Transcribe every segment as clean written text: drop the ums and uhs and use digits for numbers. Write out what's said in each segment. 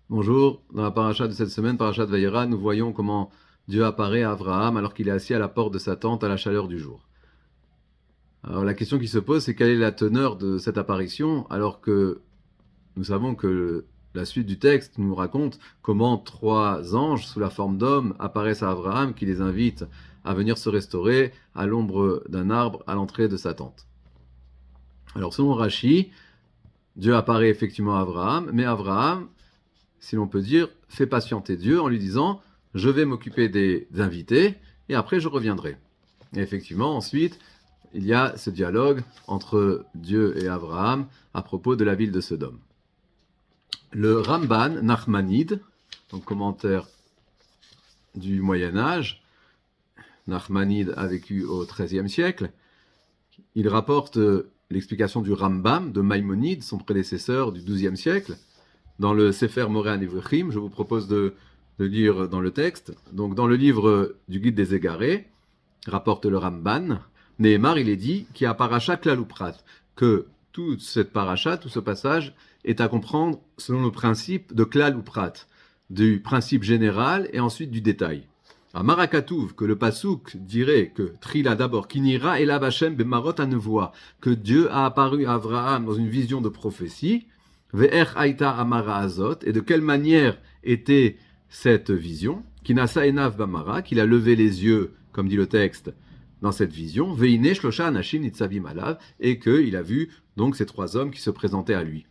Bonjour, dans la paracha de cette semaine, paracha de Vayera, nous voyons comment Dieu apparaît à Abraham alors qu'il est assis à la porte de sa tente à la chaleur du jour. Alors la question qui se pose, c'est quelle est la teneur de cette apparition, alors que nous savons que la suite du texte nous raconte comment trois anges sous la forme d'hommes apparaissent à Abraham qui les invite à venir se restaurer à l'ombre d'un arbre à l'entrée de sa tente. Alors selon Rashi, Dieu apparaît effectivement à Abraham, mais Abraham, si l'on peut dire, fait patienter Dieu en lui disant « Je vais m'occuper des invités et après je reviendrai ». Et effectivement, ensuite, il y a ce dialogue entre Dieu et Abraham à propos de la ville de Sodome. Le Ramban Nachmanide, donc commentaire du Moyen-Âge, Nachmanide a vécu au XIIIe siècle, il rapporte l'explication du Rambam de Maïmonide, son prédécesseur du XIIe siècle, dans le Sefer Moreh HaNevuchim. Je vous propose de lire dans le texte. Donc, dans le livre du Guide des Égarés, rapporte le Ramban, Nehemar, il est dit qu'il y a paracha klal uprat, que toute cette paracha, tout ce passage, est à comprendre selon le principe de klal uprat, du principe général et ensuite du détail. À Marakatouv, que le pasouk dirait que Trila d'abord, Kinira elav Hashem bemarot anevoa, que Dieu a apparu à Abraham dans une vision de prophétie, Ve'er Aïta Amara Azot, et de quelle manière était cette vision, Kinasa Enav Bamara, qu'il a levé les yeux, comme dit le texte, dans cette vision, Veine Shlosha Anashim Nitzavim Alav, et qu'il a vu donc ces trois hommes qui se présentaient à lui.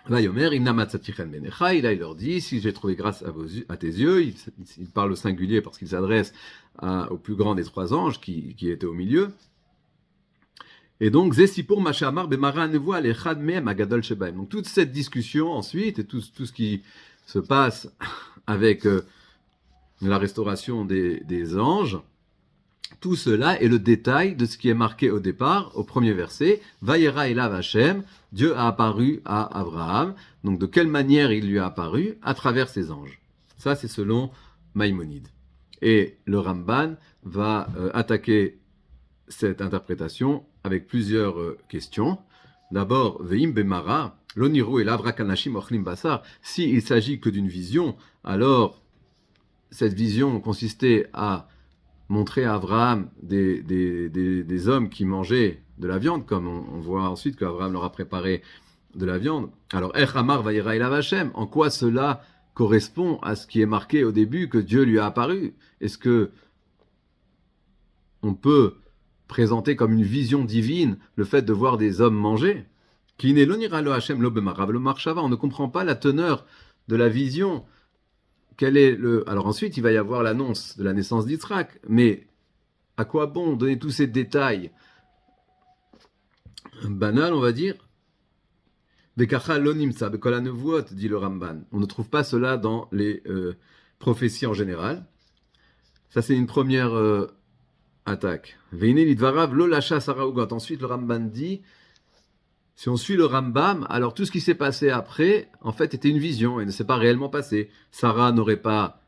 Vayomer, Imna Matzatichen Benecha, il leur dit, si j'ai trouvé grâce à tes yeux, il parle au singulier parce qu'il s'adresse au plus grand des trois anges qui était au milieu. Et donc, Zesipur Machamar Bemara Nevoa Alechad Mehem Agadol Shebaim. Donc, toute cette discussion ensuite, et tout ce qui se passe avec la restauration des anges, tout cela est le détail de ce qui est marqué au départ, au premier verset. Vayera Elav Hashem, Dieu a apparu à Abraham. Donc, de quelle manière il lui a apparu? À travers ses anges. Ça, c'est selon Maïmonide. Et le Ramban va attaquer cette interprétation avec plusieurs questions. D'abord, Veim Bemara, l'oniru et l'avrakanashim ochlim basar. S'il s'agit que d'une vision, alors cette vision consistait à montrer à Abraham des hommes qui mangeaient de la viande, comme on voit ensuite qu'Abraham leur a préparé de la viande. Alors, Ech Amar Vayera Elav Hashem, en quoi cela correspond à ce qui est marqué au début que Dieu lui a apparu? Est-ce que on peut présenter comme une vision divine le fait de voir des hommes manger? On ne comprend pas la teneur de la vision. Alors ensuite, il va y avoir l'annonce de la naissance d'Yitzhak, mais à quoi bon donner tous ces détails banals, on va dire? Dit le Ramban. On ne trouve pas cela dans les prophéties en général. Ça, c'est une première attaque. Ensuite, le Ramban dit, si on suit le Rambam, alors tout ce qui s'est passé après, en fait, était une vision et ne s'est pas réellement passé. Sarah n'aurait pas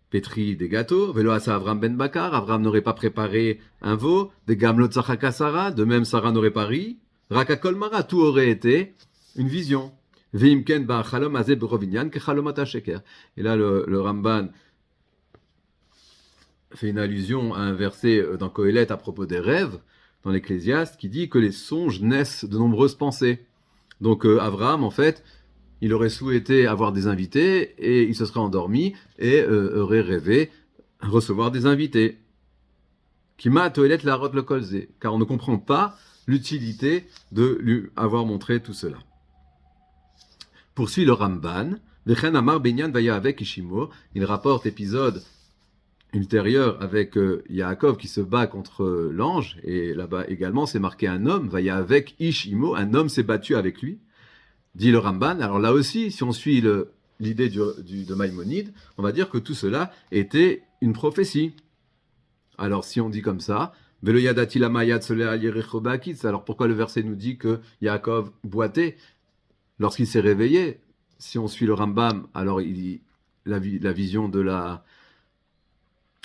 pétri des gâteaux, Velo asa Avram ben Bakar, Avram n'aurait pas préparé un veau, des gamlot tzachaka Sarah, de même Sarah n'aurait pas ri, Raka Kolmara, tout aurait été une vision. Veimken ba chalom azeh berovinyan ke chalomot sheker. Et là, le Ramban fait une allusion à un verset dans Kohelet à propos des rêves, dans l'Ecclésiaste, qui dit que les songes naissent de nombreuses pensées. Donc Abraham, en fait, il aurait souhaité avoir des invités et il se serait endormi et aurait rêvé recevoir des invités. Kima Toelet la rot le kolze, car on ne comprend pas l'utilité de lui avoir montré tout cela. Poursuit le Ramban, Vechen Amar Binyan Vaya avec Ishimo, il rapporte épisode ultérieur avec Yaakov qui se bat contre l'ange, et là-bas également c'est marqué un homme, Vaya avec Ishimo, un homme s'est battu avec lui, dit le Ramban. Alors là aussi, si on suit l'idée de Maïmonide, on va dire que tout cela était une prophétie. Alors si on dit comme ça, alors pourquoi le verset nous dit que Yaakov boitait lorsqu'il s'est réveillé? Si on suit le Rambam, alors la vision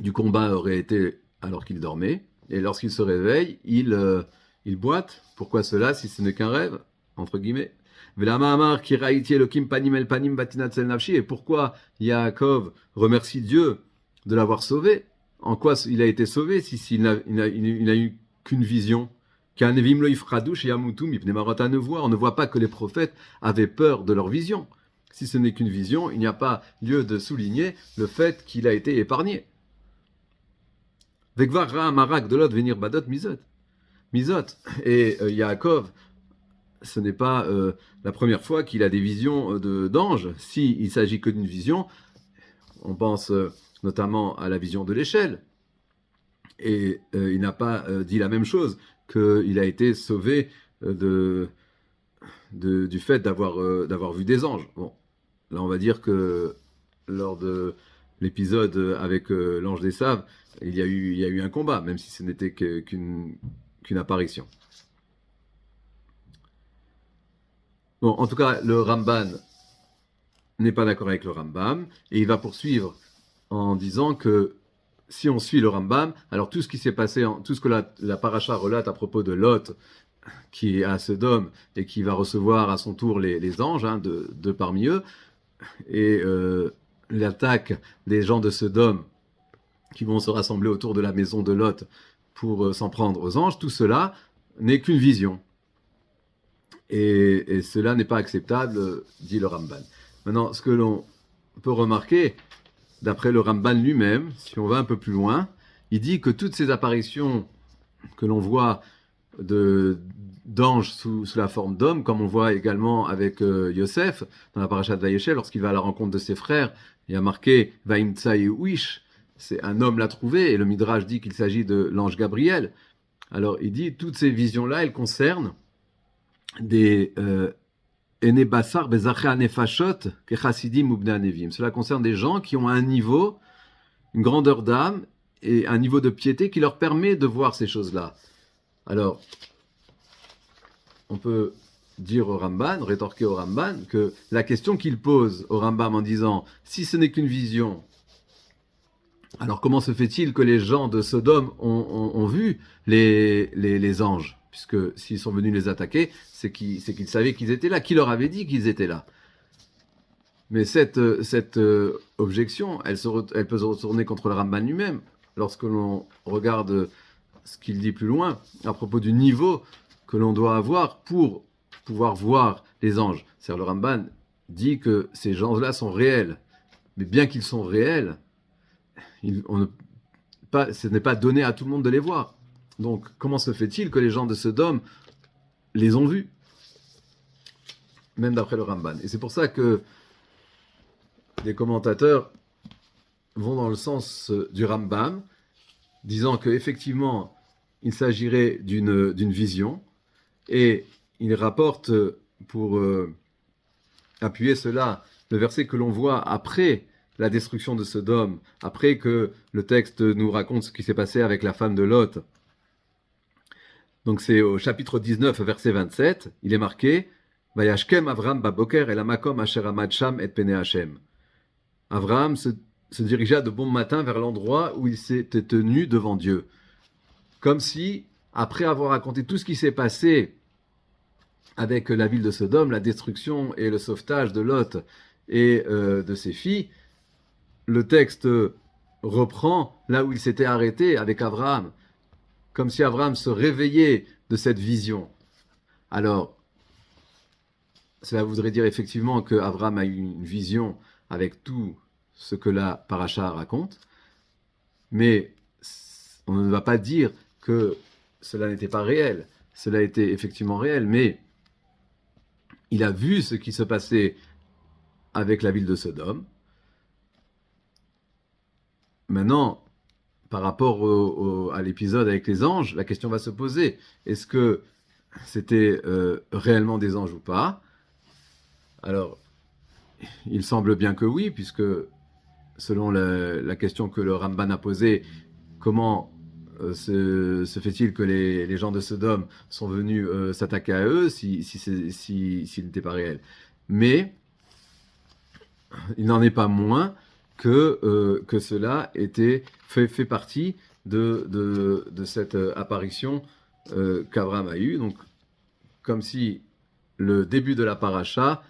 du combat aurait été alors qu'il dormait, et lorsqu'il se réveille, il boite. Pourquoi cela si ce n'est qu'un rêve, entre guillemets? Velama amar ki raïti Elokim panim el panim vatinatzel nafshi. Et pourquoi Yaakov remercie Dieu de l'avoir sauvé? En quoi il a été sauvé s'il n'a eu qu'une vision? On ne voit pas que les prophètes avaient peur de leur vision. Si ce n'est qu'une vision, il n'y a pas lieu de souligner le fait qu'il a été épargné. Vekvar ra marak de l'autre venir badot mizot. Et Yaakov, ce n'est pas la première fois qu'il a des visions d'anges. S'il s'agit que d'une vision, on pense notamment à la vision de l'échelle. Et il n'a pas dit la même chose, qu'il a été sauvé du fait d'avoir vu des anges. Bon, là on va dire que lors de l'épisode avec l'ange des Saves, il y a eu un combat, même si ce n'était qu'une apparition. Bon, en tout cas, le Ramban n'est pas d'accord avec le Rambam, et il va poursuivre en disant que si on suit le Rambam, alors tout ce qui s'est passé, tout ce que la paracha relate à propos de Lot, qui est à Sodome et qui va recevoir à son tour les anges, de parmi eux, et l'attaque des gens de Sodome qui vont se rassembler autour de la maison de Lot pour s'en prendre aux anges, tout cela n'est qu'une vision. Et cela n'est pas acceptable, dit le Ramban. Maintenant, ce que l'on peut remarquer, d'après le Ramban lui-même, si on va un peu plus loin, il dit que toutes ces apparitions que l'on voit d'anges sous la forme d'hommes, comme on voit également avec Yosef, dans la paracha de Vayeshev, lorsqu'il va à la rencontre de ses frères, il y a marqué « Vaimtsa Wish », c'est un homme l'a trouvé, et le Midrash dit qu'il s'agit de l'ange Gabriel. Alors il dit, toutes ces visions-là, elles concernent des Ene Basar Bezachéa Nefashot Kechasidim Ubnei Anevim. Cela concerne des gens qui ont un niveau, une grandeur d'âme et un niveau de piété qui leur permet de voir ces choses-là. Alors, on peut dire au Ramban, rétorquer au Ramban, que la question qu'il pose au Rambam en disant « Si ce n'est qu'une vision, alors comment se fait-il que les gens de Sodome ont vu les anges ?» Puisque s'ils sont venus les attaquer, c'est qu'ils savaient qu'ils étaient là. Qui leur avait dit qu'ils étaient là? Mais cette objection, elle peut se retourner contre le Ramban lui-même. Lorsque l'on regarde ce qu'il dit plus loin, à propos du niveau que l'on doit avoir pour pouvoir voir les anges. C'est-à-dire le Ramban dit que ces gens-là sont réels. Mais bien qu'ils sont réels, ce n'est pas donné à tout le monde de les voir. Donc, comment se fait-il que les gens de Sodome les ont vus? Même d'après le Ramban. Et c'est pour ça que les commentateurs vont dans le sens du Rambam, disant qu'effectivement, il s'agirait d'une vision, et il rapporte, pour appuyer cela, le verset que l'on voit après la destruction de Sodome, après que le texte nous raconte ce qui s'est passé avec la femme de Lot. Donc c'est au chapitre 19, verset 27, il est marqué « Vayashkem Avram baboker el hamakom asher amad sham et pene Hashem » Avraham se dirigea de bon matin vers l'endroit où il s'était tenu devant Dieu. Comme si, après avoir raconté tout ce qui s'est passé avec la ville de Sodome, la destruction et le sauvetage de Lot et de ses filles, le texte reprend là où il s'était arrêté avec Avraham, comme si Avraham se réveillait de cette vision. Alors, cela voudrait dire effectivement que Avraham a eu une vision avec tout ce que la paracha raconte, mais on ne va pas dire que cela n'était pas réel. Cela était effectivement réel, mais il a vu ce qui se passait avec la ville de Sodome. Maintenant, par rapport à l'épisode avec les anges, la question va se poser. Est-ce que c'était réellement des anges ou pas? Alors, il semble bien que oui, puisque selon la question que le Ramban a posée, comment se fait-il que les gens de Sodome sont venus s'attaquer à eux s'ils n'étaient pas réels? Mais il n'en est pas moins que cela fait partie de cette apparition qu'Abraham a eue. Donc, comme si le début de la paracha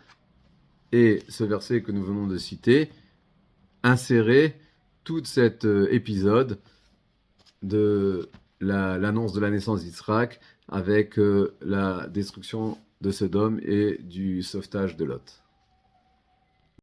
et ce verset que nous venons de citer insérer tout cet épisode de l'annonce de la naissance d'Israël avec la destruction de Sodome et du sauvetage de Lot.